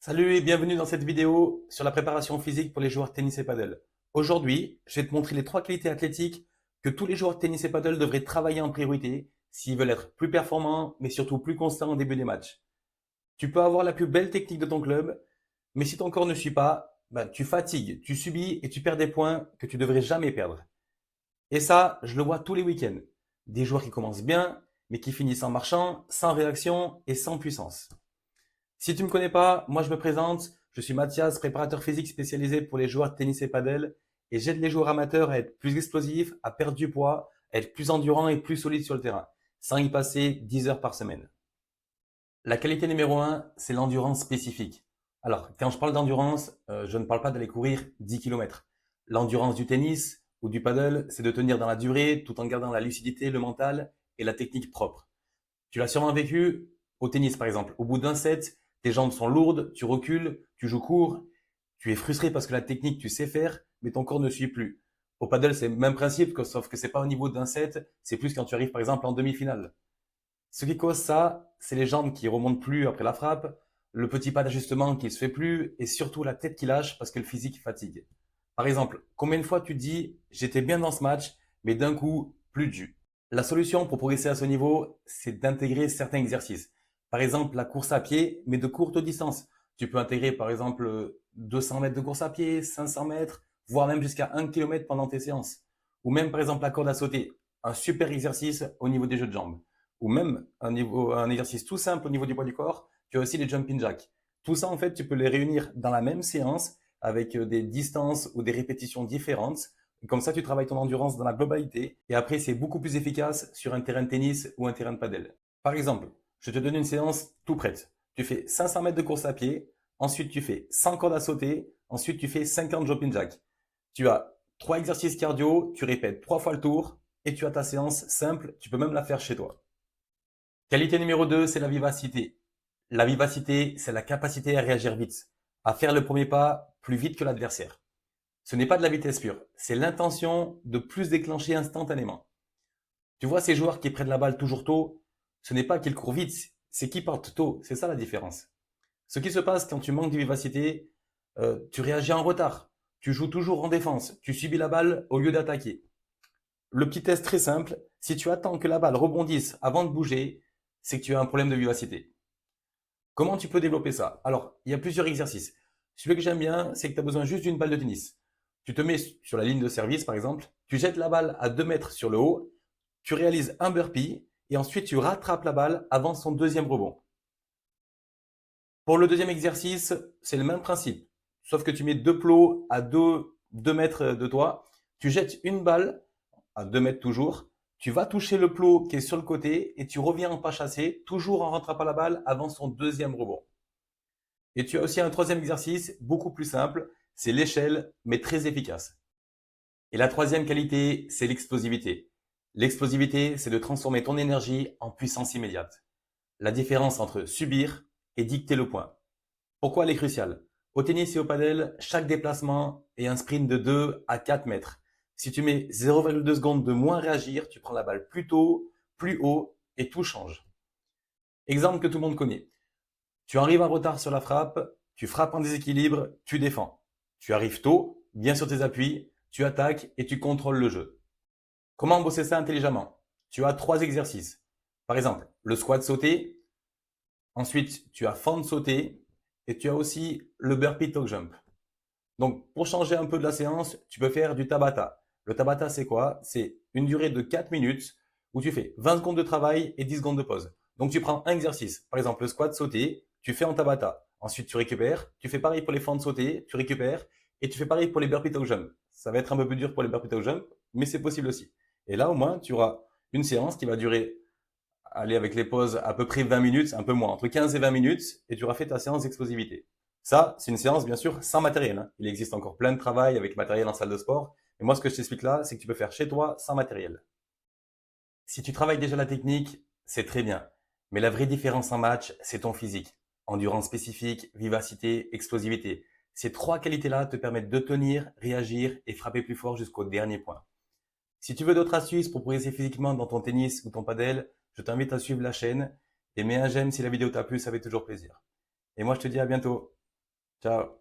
Salut et bienvenue dans cette vidéo sur la préparation physique pour les joueurs de tennis et paddle. Aujourd'hui, je vais te montrer les trois qualités athlétiques que tous les joueurs de tennis et paddle devraient travailler en priorité s'ils veulent être plus performants, mais surtout plus constants au début des matchs. Tu peux avoir la plus belle technique de ton club, mais si ton corps ne suit pas, tu fatigues, tu subis et tu perds des points que tu devrais jamais perdre. Et ça, je le vois tous les week-ends. Des joueurs qui commencent bien, mais qui finissent en marchant, sans réaction et sans puissance. Si tu me connais pas, moi je me présente, je suis Mathias, préparateur physique spécialisé pour les joueurs de tennis et paddle, et j'aide les joueurs amateurs à être plus explosifs, à perdre du poids, à être plus endurants et plus solides sur le terrain, sans y passer 10 heures par semaine. La qualité numéro un, c'est l'endurance spécifique. Alors, quand je parle d'endurance, je ne parle pas d'aller courir 10 km. L'endurance du tennis ou du paddle, c'est de tenir dans la durée tout en gardant la lucidité, le mental et la technique propre. Tu l'as sûrement vécu au tennis, par exemple. Au bout d'un set, tes jambes sont lourdes, tu recules, tu joues court, tu es frustré parce que la technique, tu sais faire, mais ton corps ne suit plus. Au paddle, c'est le même principe, sauf que c'est pas au niveau d'un set, c'est plus quand tu arrives, par exemple, en demi-finale. Ce qui cause ça, c'est les jambes qui remontent plus après la frappe, le petit pas d'ajustement qui se fait plus, et surtout la tête qui lâche parce que le physique fatigue. Par exemple, combien de fois tu te dis, j'étais bien dans ce match, mais d'un coup, plus de jus. La solution pour progresser à ce niveau, c'est d'intégrer certains exercices. Par exemple, la course à pied, mais de courte distance. Tu peux intégrer, par exemple, 200 mètres de course à pied, 500 mètres, voire même jusqu'à 1 km pendant tes séances. Ou même, par exemple, la corde à sauter. Un super exercice au niveau des jeux de jambes. Ou même un exercice tout simple au niveau du poids du corps. Tu as aussi les jumping jacks. Tout ça, en fait, tu peux les réunir dans la même séance avec des distances ou des répétitions différentes. Comme ça, tu travailles ton endurance dans la globalité et après, c'est beaucoup plus efficace sur un terrain de tennis ou un terrain de padel. Par exemple, je te donne une séance tout prête. Tu fais 500 mètres de course à pied, ensuite tu fais 100 cordes à sauter, ensuite tu fais 50 jumping jacks. Tu as trois exercices cardio, tu répètes trois fois le tour et tu as ta séance simple, tu peux même la faire chez toi. Qualité numéro 2, c'est la vivacité. La vivacité, c'est la capacité à réagir vite, à faire le premier pas plus vite que l'adversaire. Ce n'est pas de la vitesse pure, c'est l'intention de plus déclencher instantanément. Tu vois, ces joueurs qui prennent la balle toujours tôt, ce n'est pas qu'ils courent vite, c'est qu'ils partent tôt. C'est ça la différence. Ce qui se passe quand tu manques de vivacité, tu réagis en retard. Tu joues toujours en défense. Tu subis la balle au lieu d'attaquer. Le petit test très simple, si tu attends que la balle rebondisse avant de bouger, c'est que tu as un problème de vivacité. Comment tu peux développer ça? Alors, il y a plusieurs exercices. Celui que j'aime bien, c'est que tu as besoin juste d'une balle de tennis. Tu te mets sur la ligne de service, par exemple, tu jettes la balle à 2 mètres sur le haut, tu réalises un burpee et ensuite tu rattrapes la balle avant son deuxième rebond. Pour le deuxième exercice, c'est le même principe, sauf que tu mets deux plots à 2 mètres de toi, tu jettes une balle à 2 mètres toujours, tu vas toucher le plot qui est sur le côté et tu reviens en pas chassé, toujours en rattrapant la balle avant son deuxième rebond. Et tu as aussi un troisième exercice, beaucoup plus simple, c'est l'échelle, mais très efficace. Et la troisième qualité, c'est l'explosivité. L'explosivité, c'est de transformer ton énergie en puissance immédiate. La différence entre subir et dicter le point. Pourquoi elle est cruciale? Au tennis et au padel, chaque déplacement est un sprint de 2 à 4 mètres. Si tu mets 0,2 secondes de moins réagir, tu prends la balle plus tôt, plus haut et tout change. Exemple que tout le monde connaît. Tu arrives en retard sur la frappe, tu frappes en déséquilibre, tu défends. Tu arrives tôt, bien sur tes appuis, tu attaques et tu contrôles le jeu. Comment bosser ça intelligemment? Tu as trois exercices. Par exemple, le squat sauté, ensuite tu as fente sauté et tu as aussi le burpee toe jump. Donc pour changer un peu de la séance, tu peux faire du Tabata. Le Tabata c'est quoi? C'est une durée de 4 minutes où tu fais 20 secondes de travail et 10 secondes de pause. Donc tu prends un exercice, par exemple le squat sauté, tu fais en Tabata. Ensuite tu récupères, tu fais pareil pour les fentes sautées, tu récupères et tu fais pareil pour les burpee toe jump. Ça va être un peu plus dur pour les burpee toe jump, mais c'est possible aussi. Et là au moins tu auras une séance qui va durer, aller avec les pauses, à peu près 20 minutes, un peu moins, entre 15 et 20 minutes, et tu auras fait ta séance d'explosivité. Ça, c'est une séance, bien sûr, sans matériel, hein. Il existe encore plein de travail avec matériel en salle de sport. Mais moi, ce que je t'explique là, c'est que tu peux faire chez toi sans matériel. Si tu travailles déjà la technique, c'est très bien. Mais la vraie différence en match, c'est ton physique. Endurance spécifique, vivacité, explosivité. Ces trois qualités-là te permettent de tenir, réagir et frapper plus fort jusqu'au dernier point. Si tu veux d'autres astuces pour progresser physiquement dans ton tennis ou ton padel, je t'invite à suivre la chaîne et mets un j'aime si la vidéo t'a plu, ça fait toujours plaisir. Et moi, je te dis à bientôt. Ciao.